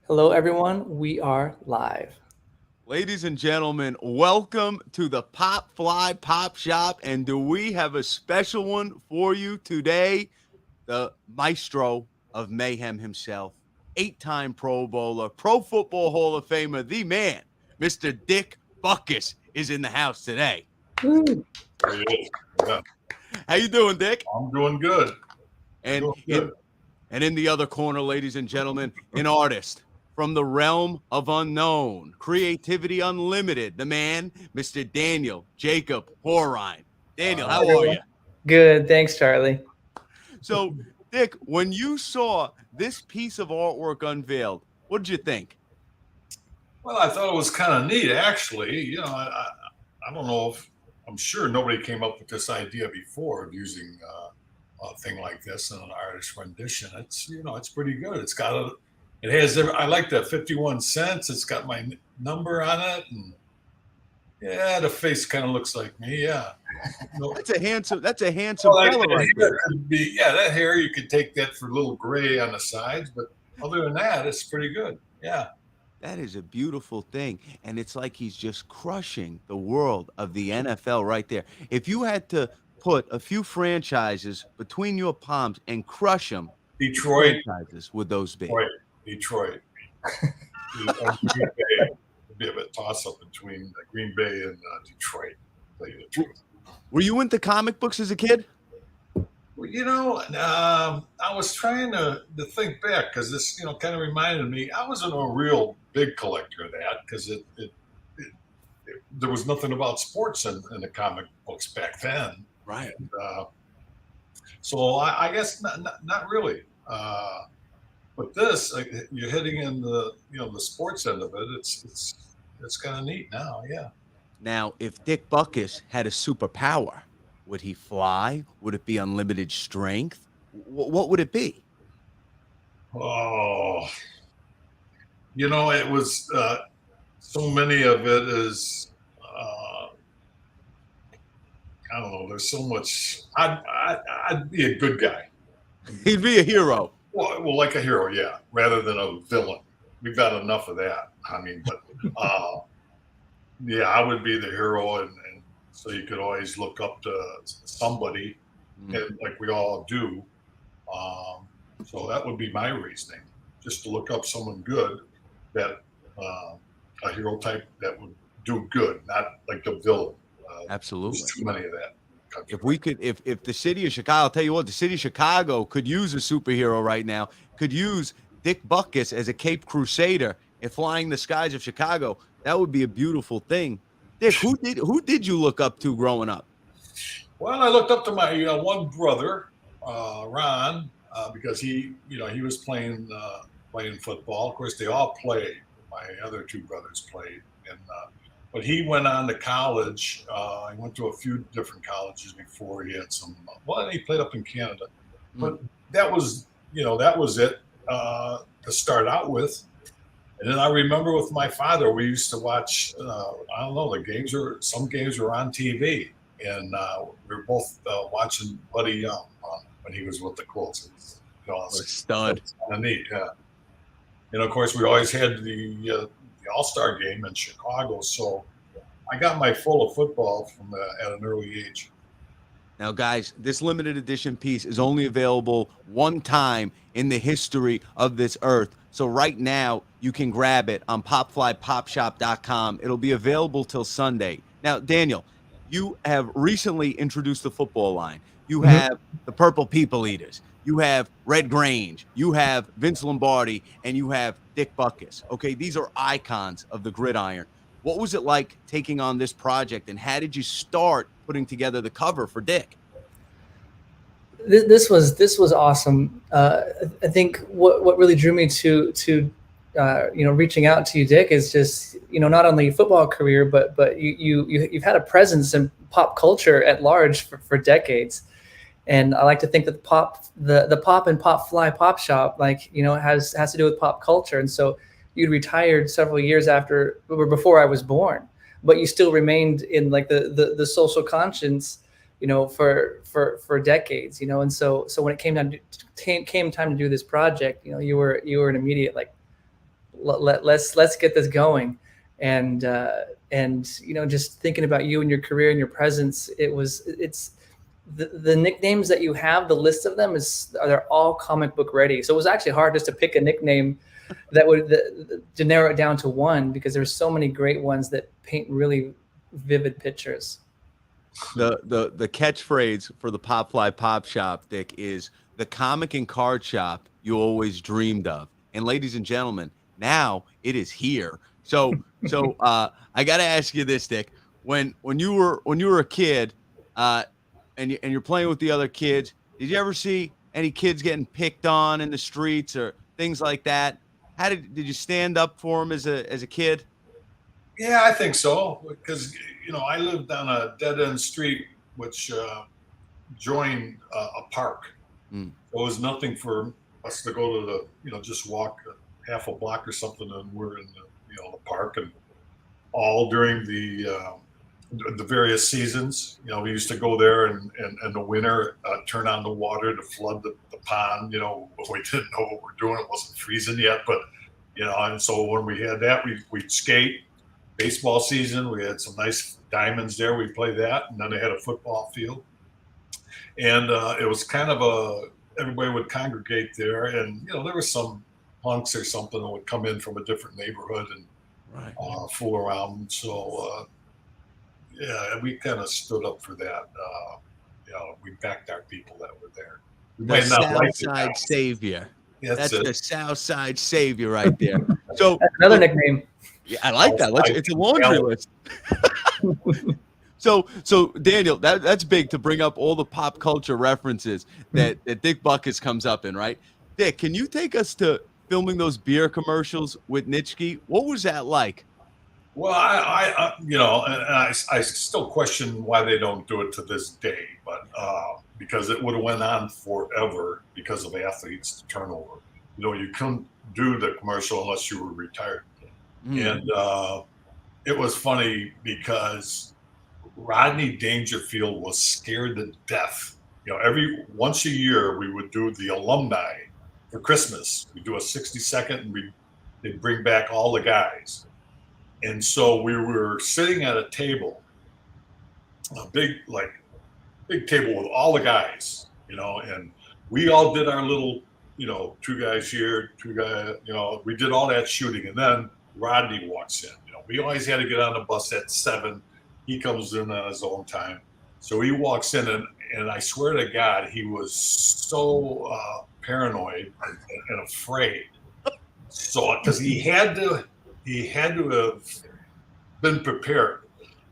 Hello, everyone. We are live. Ladies and gentlemen, welcome to the Pop Fly Pop Shop. And do we have a special one for you today? The Maestro of Mayhem himself, 8-time Pro Bowler, Pro Football Hall of Famer, the man, Mr. Dick Butkus, is in the house today. Woo. He is. Yeah, How you doing, Dick? I'm doing good. I'm And doing in good. and in the other corner, ladies and gentlemen, an artist from the realm of unknown, creativity unlimited, the man, Mr. Daniel Jacob Horine. Daniel, Uh, how are you? Good. Thanks, Charlie. So, Dick, when you saw this piece of artwork unveiled, what did you think? well, I thought it was kind of neat, actually. I don't know if I'm sure nobody came up with this idea before of using a thing like this in an artist rendition. It's pretty good. It has. I like that 51 cents. It's got my number on it, and yeah, the face kind of looks like me. Yeah. No, That's a handsome well, fella right there. that hair you could take that for a little gray on the sides, but other than that, it's pretty good. Yeah. That is a beautiful thing. And it's like he's just crushing the world of the NFL right there. If you had to put a few franchises between your palms and crush them, which Detroit, franchises would those be? Detroit, Detroit. And Green Bay. It'd be a bit toss up between Green Bay and Detroit. To tell you the truth. Were you into comic books as a kid? Well, I was trying to think back because this, kind of reminded me. I wasn't a real big collector of that because there was nothing about sports in the comic books back then. Right. So I guess not really. But this, like, you're hitting in the sports end of it. It's kind of neat now. Yeah. Now, if Dick Butkus had a superpower, would he fly? Would it be unlimited strength? What would it be? Oh, it was so many of it is. I don't know. There's so much. I'd be a good guy. He'd be a hero. Well, like a hero, yeah, rather than a villain. We've got enough of that. I mean, but yeah, I would be the hero, and so you could always look up to somebody, Mm. and like we all do. So that would be my reasoning, just to look up someone good, that a hero type that would do good, not like the villain. Absolutely. There's too many of that. Country. If we could, if the city of Chicago, I'll tell you what, the city of Chicago could use a superhero right now, could use Dick Butkus as a Cape Crusader and flying the skies of Chicago. That would be a beautiful thing. Dick, who did you look up to growing up? Well, I looked up to my one brother, Ron, because he was playing football. Of course, they all played. My other two brothers played, and but he went on to college. He went to a few different colleges before he had some. Well, he played up in Canada, but that was it to start out with. And then I remember with my father, we used to watch. I don't know, some games were on TV, and we were both watching Buddy Young when he was with the Colts. What a stud. Kind of neat, yeah. And of course, we always had the All-Star game in Chicago, so I got my full of football from at an early age. Now, guys, this limited edition piece is only available one time in the history of this earth. So right now, you can grab it on popflypopshop.com. It'll be available till Sunday. Now, Daniel, you have recently introduced the football line. You have the Purple People Eaters. You have Red Grange. You have Vince Lombardi, and you have Dick Butkus. Okay, these are icons of the gridiron. What was it like taking on this project, and how did you start putting together the cover for Dick? This was awesome. I think what really drew me to reaching out to you, Dick, is just not only your football career, but you've had a presence in pop culture at large for decades. And I like to think that the pop and pop fly pop shop, has to do with pop culture. And so you'd retired several years after or before I was born, but you still remained in like the social conscience, for decades, And so when it came time to do this project, you were an immediate, like, let's get this going. And just thinking about you and your career and your presence, it's the nicknames that you have, the list of them they're all comic book ready. So it was actually hard just to pick a nickname to narrow it down to one, because there's so many great ones that paint really vivid pictures. The catchphrase for the Pop Fly Pop Shop, Dick, is the comic and card shop you always dreamed of. And ladies and gentlemen, now it is here. So I got to ask you this, Dick. When you were a kid, and you're playing with the other kids, did you ever see any kids getting picked on in the streets or things like that? How did you stand up for them as a kid? Yeah, I think so, because I lived on a dead end street which joined a park. There was nothing for us to go to just walk half a block or something, and we're in the park, and all during the various seasons. We used to go there and in the winter turn on the water to flood the pond. We didn't know what we're doing. It wasn't freezing yet, but and so when we had that, we'd skate. Baseball season, we had some nice diamonds there. We played that, and then they had a football field, and it was kind of everybody would congregate there, and there was some punks or something that would come in from a different neighborhood and fool around. So yeah, we kind of stood up for that. We backed our people that were there. The South Side Savior. That's the South Side Savior right there. So that's another nickname. Yeah, I like that. It's a laundry list. So Daniel, that's big to bring up all the pop culture references that Dick Butkus comes up in, right? Dick, can you take us to filming those beer commercials with Nitschke? What was that like? Well, I still question why they don't do it to this day, but because it would have went on forever because of athletes turnover. You couldn't do the commercial unless you were retired. And it was funny because Rodney Dangerfield was scared to death. Once a year we would do the alumni for Christmas. We'd do a 60-second, and they'd bring back all the guys. And so we were sitting at a table, a big table with all the guys, and we all did our little, 2 guys here, 2 guys, we did all that shooting, and then Rodney walks in. We always had to get on the bus at 7. He comes in on his own time. So he walks in, and I swear to God, he was so paranoid and afraid. So, because he had to have been prepared.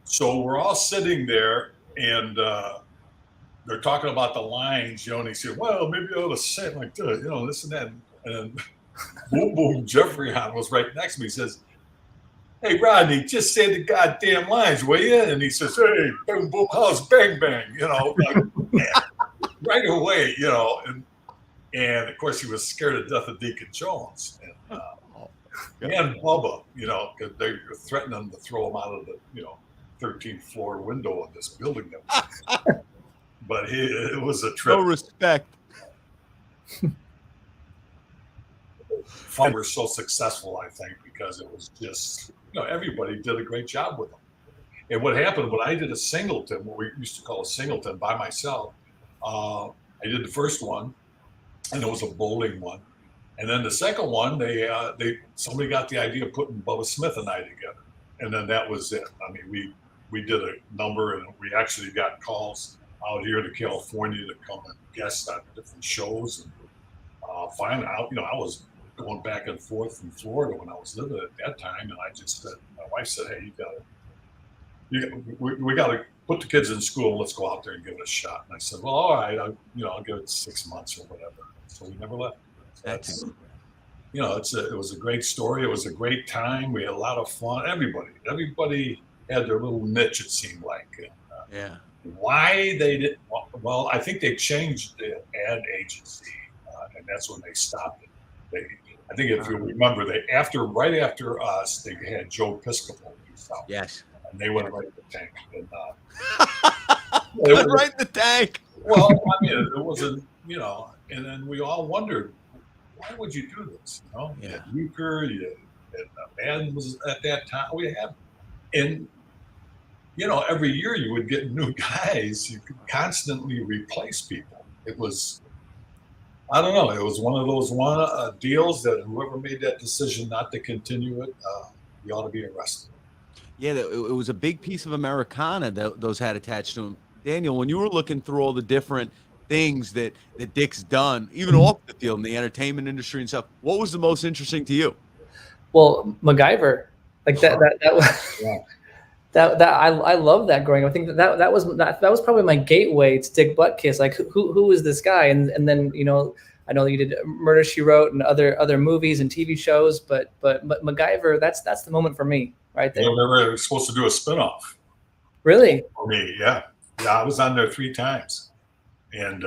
So we're all sitting there, and they're talking about the lines, and he said, well, maybe I ought to say it like this, this and that. And Boom Boom Jeffrey was right next to me. He says, hey, Rodney, just say the goddamn lines, will you? And he says, hey, boom, boom, how's bang, bang, right away, and of course he was scared to death of Deacon Jones and Bubba, because they were threatening him to throw him out of the, 13th floor window of this building. But it was a trip. No respect. Fun were so successful, I think, because it was just, everybody did a great job with them. And what happened when I did a singleton, what we used to call a singleton by myself, I did the first one, and it was a bowling one. And then the second one, somebody got the idea of putting Bubba Smith and I together, and then that was it. I mean, we did a number, and we actually got calls out here to California to come and guest on different shows. And finally, I was going back and forth from Florida when I was living at that time, and I just said, my wife said, hey, we got to put the kids in school, and let's go out there and give it a shot. And I said, well, all right, I'll give it 6 months or whatever. So we never left. So it was a great story. It was a great time. We had a lot of fun. Everybody had their little niche, it seemed like. And, why they didn't? Well, I think they changed the ad agency, and that's when they stopped it. I think if you remember, right after us, they had Joe Piscopo. Yes. And they went right in the tank. And, right in the tank. Well, I mean, it wasn't, and then we all wondered, why would you do this? You had Euchre, you had And Madden was at that time. And every year you would get new guys. You could constantly replace people. It was, I don't know. It was one of those deals that whoever made that decision not to continue it, you ought to be arrested. Yeah, it was a big piece of Americana that those had attached to them. Daniel, when you were looking through all the different things that Dick's done, even off the field in the entertainment industry and stuff, what was the most interesting to you? Well, MacGyver, like that was. Yeah. That I love that growing up. I think that was probably my gateway to Dick Butkus. Like who is this guy? And then I know you did Murder She Wrote and other movies and TV shows, but MacGyver, that's the moment for me right there. They were supposed to do a spinoff. Really? For me, yeah. I was on there 3 times. And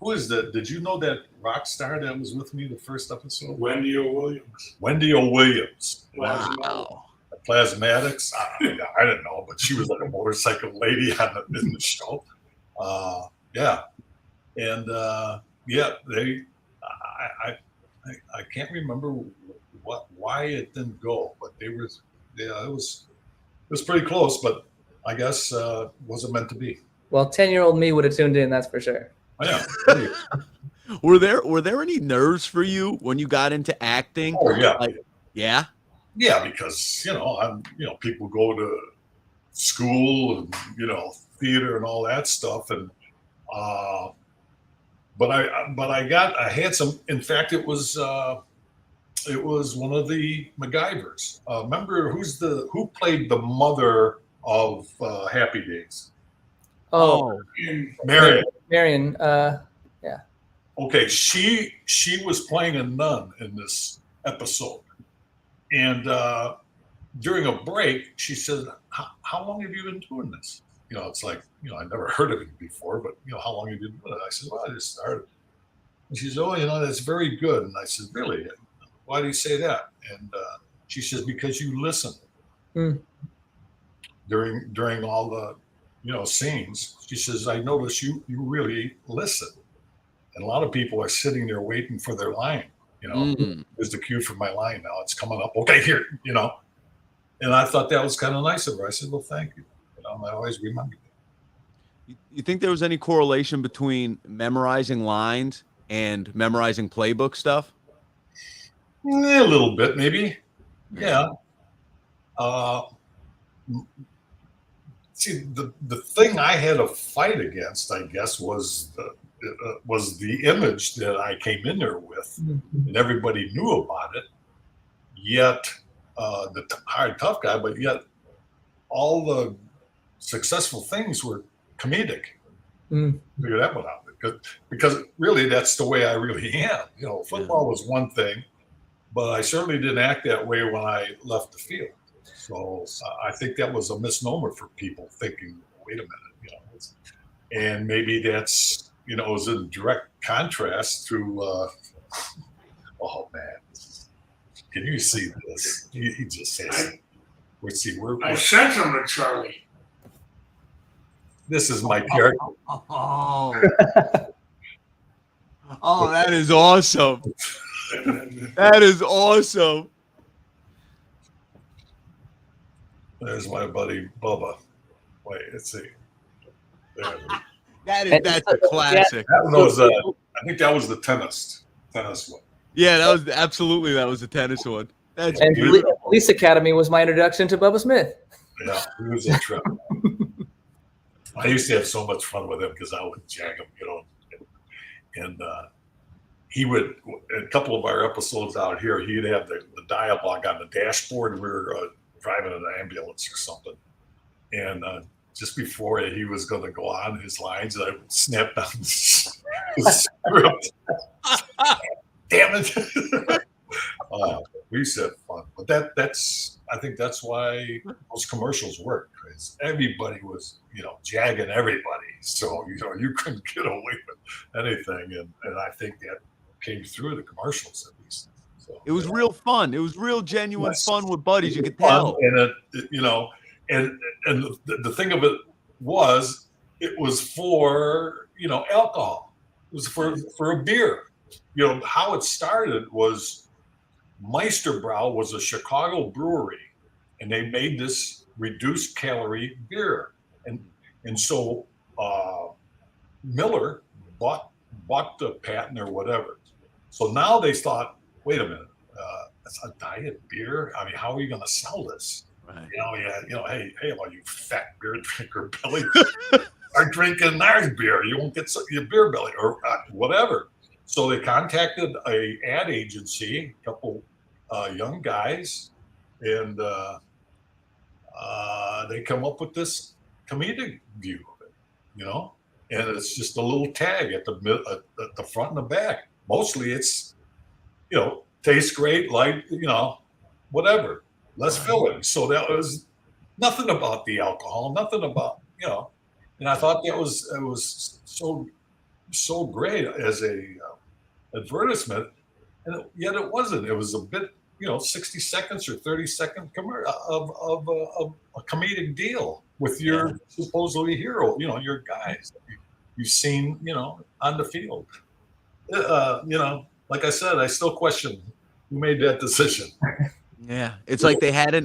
who is that? Did you know that rock star that was with me the first episode? Wendy O. Williams. Wendy O. Williams. Wow. Plasmatics. I didn't know, but she was like a motorcycle lady in the show. Yeah, and I can't remember why it didn't go, but it was pretty close, but I guess wasn't meant to be. Well, 10-year-old me would have tuned in, that's for sure. Oh, yeah. Were there any nerves for you when you got into acting? Oh yeah. Yeah. Yeah, because people go to school and theater and all that stuff, and but I had some. In fact, it was one of the MacGyvers. Remember who played the mother of Happy Days? Oh, Marion. Marion. Yeah. Okay, she was playing a nun in this episode. And during a break, she said, how long have you been doing this? It's like, I never heard of it before, but, how long have you been doing it? I said, well, I just started. And she said, oh, that's very good. And I said, really? Why do you say that? And she says, because you listen. During all the, scenes. She says, I notice you really listen. And a lot of people are sitting there waiting for their line. There's the cue for my line now. It's coming up. Okay, here, And I thought that was kind of nice of her. I said, well, thank you. I always remember that. You think there was any correlation between memorizing lines and memorizing playbook stuff? A little bit, maybe. Yeah. See, the thing I had to fight against, I guess, was the image that I came in there with, and everybody knew about it. Yet, the hard, tough guy, but yet all the successful things were comedic. Figure that one out because really that's the way I really am. Football was one thing, but I certainly didn't act that way when I left the field. So I think that was a misnomer for people thinking, wait a minute, and maybe that's. Is in direct contrast to, oh man, can you see this? He just says, I sent him to Charlie. This is my character. Oh, that is awesome. That is awesome. There's my buddy Bubba. Wait, let's see. That's a classic. That was, I think that was the tennis one. Yeah, that was the tennis one. That's and Police Academy was my introduction to Bubba Smith. Yeah, he was a trip. I used to have so much fun with him because I would jag him, and he would. A couple of our episodes out here, he'd have the dialogue on the dashboard. We were driving an ambulance or something, and just before he was going to go on his lines, I would snap down the script. Damn it! We used to have fun, but I think that's why those commercials work, because everybody was, jagging everybody, so you couldn't get away with anything, and I think that came through the commercials at least. So, it was real fun. It was real genuine fun with buddies. You could tell, and and the thing of it was for alcohol. It was for a beer. How it started was Maestro was a Chicago brewery, and they made this reduced calorie beer, and so Miller bought the patent or whatever. So now they thought, wait a minute, it's a diet beer. I mean, how are you going to sell this? Right. Hey, all you fat beer drinker belly, are drinking ours beer. You won't get your beer belly or whatever. So they contacted a ad agency, a couple young guys, and they come up with this comedic view of it, and it's just a little tag at the front and the back. Mostly it's, tastes great, light, whatever, less filling. So that was nothing about the alcohol, nothing about, and I thought it was so great as a advertisement, and yet it wasn't. It was a bit, 60 seconds or 30-second of a comedic deal with your supposedly hero, your guys you've seen, on the field. Like I said, I still question who made that decision. Yeah, it's like they had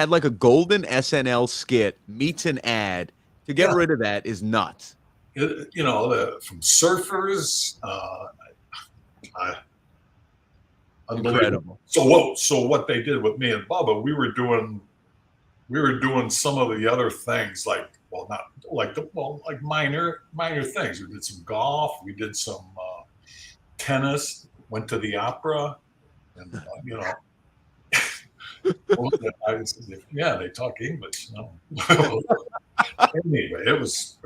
like a golden SNL skit meets an ad. To get rid of that is nuts. From surfers, incredible. So what they did with me and Bubba, we were doing some of the other things, like minor things. We did some golf, we did some tennis, went to the opera, and they talk English. Anyway, it was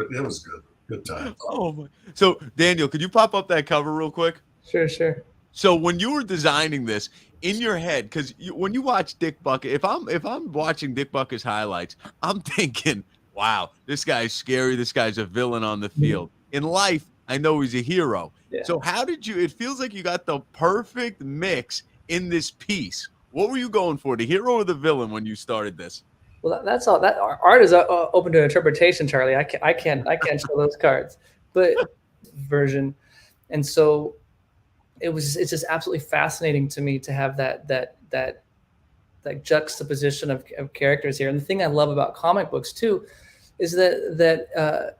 good time. Oh my! So Daniel, could you pop up that cover real quick? Sure. So when you were designing this in your head, because when you watch Dick Butkus, if I'm watching Dick Butkus highlights, I'm thinking, wow, this guy's scary. This guy's a villain on the field. In life, I know he's a hero. Yeah. So how did you? It feels like you got the perfect mix in this piece. What were you going for, the hero or the villain, when you started this? Well, that's all. That art is open to interpretation, Charlie. I can't show those cards, but version, and so it's just absolutely fascinating to me to have that juxtaposition of characters here. And the thing I love about comic books too is that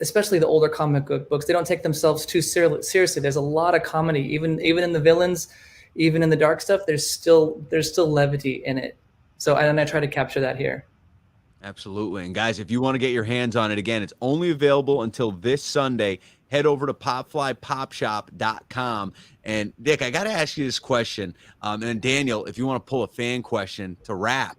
especially the older comic book books, they don't take themselves too seriously. There's a lot of comedy, even in the villains, even in the dark stuff. There's still levity in it. So I try to capture that here. Absolutely. And guys, if you want to get your hands on it, again, it's only available until this Sunday. Head over to popflypopshop.com. And Dick, I got to ask you this question. And Daniel, if you want to pull a fan question to wrap,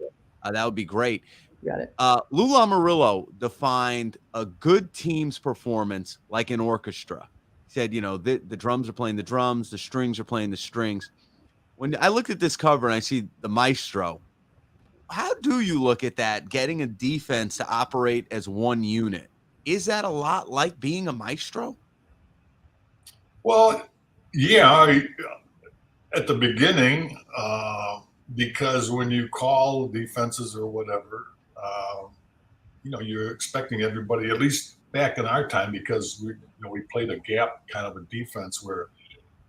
that would be great. Got it. Lou Lamoriello defined a good team's performance like an orchestra. He said, the drums are playing the drums, the strings are playing the strings. When I looked at this cover and I see the Maestro, how do you look at that, getting a defense to operate as one unit? Is that a lot like being a maestro? Well, yeah, at the beginning, because when you call defenses or whatever, you're expecting everybody, at least back in our time, because we played a gap kind of a defense where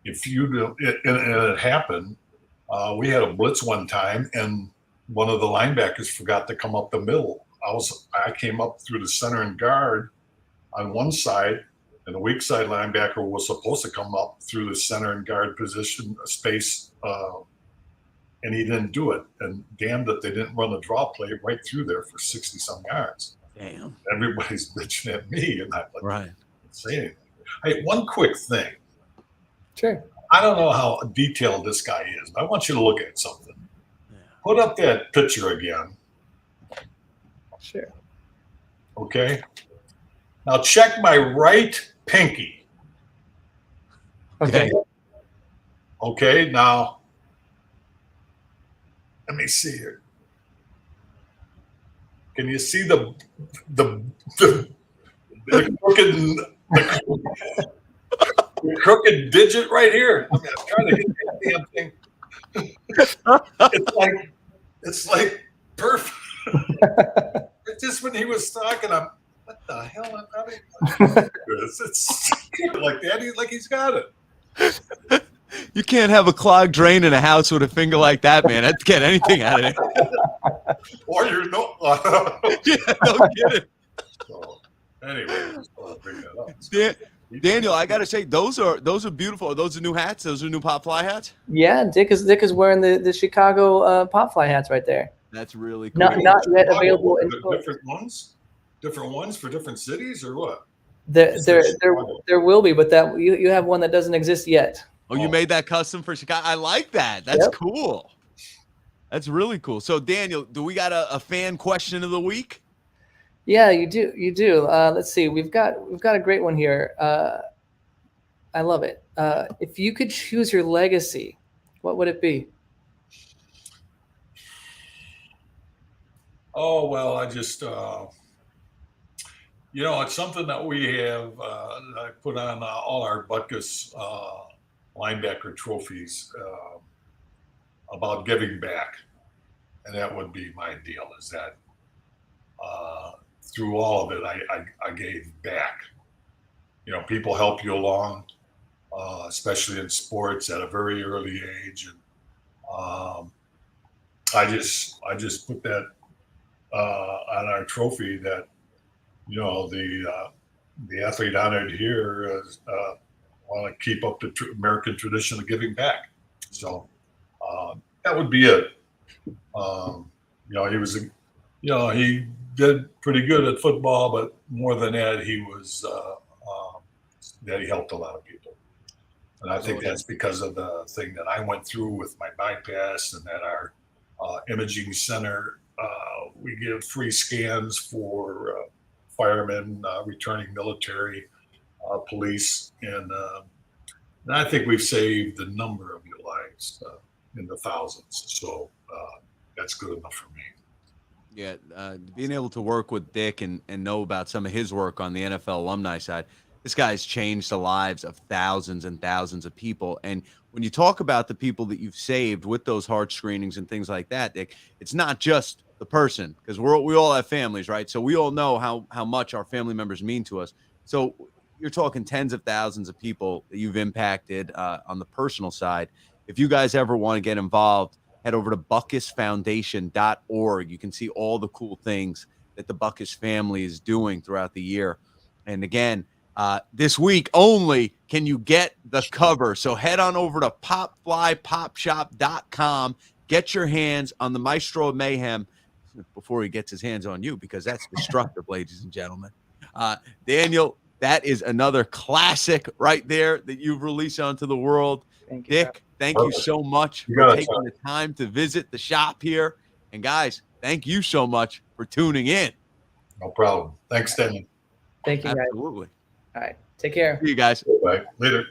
if you do, and it happened, we had a blitz one time and one of the linebackers forgot to come up the middle. I came up through the center and guard on one side, and the weak side linebacker was supposed to come up through the center and guard position space, and he didn't do it. And damned that they didn't run a draw play right through there for 60-some yards. Damn. Everybody's bitching at me, and I right. Say anything. Hey, one quick thing. Sure. I don't know how detailed this guy is, but I want you to look at something. Put up that picture again. Sure. Okay. Now check my right pinky. Okay. Okay. Now, let me see here. Can you see the crooked digit right here? I mean, I'm trying to hit that damn thing. It's like perfect. Just when he was talking, I'm what the hell? It's like that. He's got it. You can't have a clogged drain in a house with a finger like that, man. I'd get anything out of it. Or you're no. Yeah, no kidding. So, anyway, just want to bring that up. Daniel, I gotta say, those are beautiful. Are those the new hats? Those are new Pop Fly hats? Yeah, Dick is wearing the Chicago Pop Fly hats right there. That's really cool. Not yet available in store. Different ones for different cities, or what? There will be, but that you have one that doesn't exist yet. Oh, you made that custom for Chicago? I like that. That's cool. That's really cool. So, Daniel, do we got a fan question of the week? Yeah, you do. You do. Let's see. We've got a great one here. I love it. If you could choose your legacy, what would it be? Oh, well, I just, it's something that we have, I put on all our Butkus linebacker trophies about giving back. And that would be my deal, is that through all of it, I gave back. People help you along, especially in sports at a very early age. And I just put that on our trophy that, the athlete honored here want to keep up the American tradition of giving back. So that would be it. He did pretty good at football, but more than that, he helped a lot of people. And I think that's because of the thing that I went through with my bypass, and that our imaging center, we give free scans for firemen, returning military, police, and I think we've saved a number of your lives in the thousands. So that's good enough for me. Yeah, being able to work with Dick and know about some of his work on the NFL alumni side, this guy's changed the lives of thousands and thousands of people. And when you talk about the people that you've saved with those heart screenings and things like that, Dick, it's not just the person, because we all have families, right? So we all know how much our family members mean to us. So you're talking tens of thousands of people that you've impacted on the personal side. If you guys ever want to get involved, head over to butkusfoundation.org. You can see all the cool things that the Butkus family is doing throughout the year. And again, this week only can you get the cover. So head on over to popflypopshop.com. Get your hands on the Maestro of Mayhem before he gets his hands on you, because that's destructive, ladies and gentlemen. Daniel, that is another classic right there that you've released onto the world. Thank you, Dick, thank you so much for taking the time to visit the shop here. And guys, thank you so much for tuning in. No problem. Thanks, Daniel. Thank you, guys. Absolutely. All right. Take care. See you guys. Bye. Later.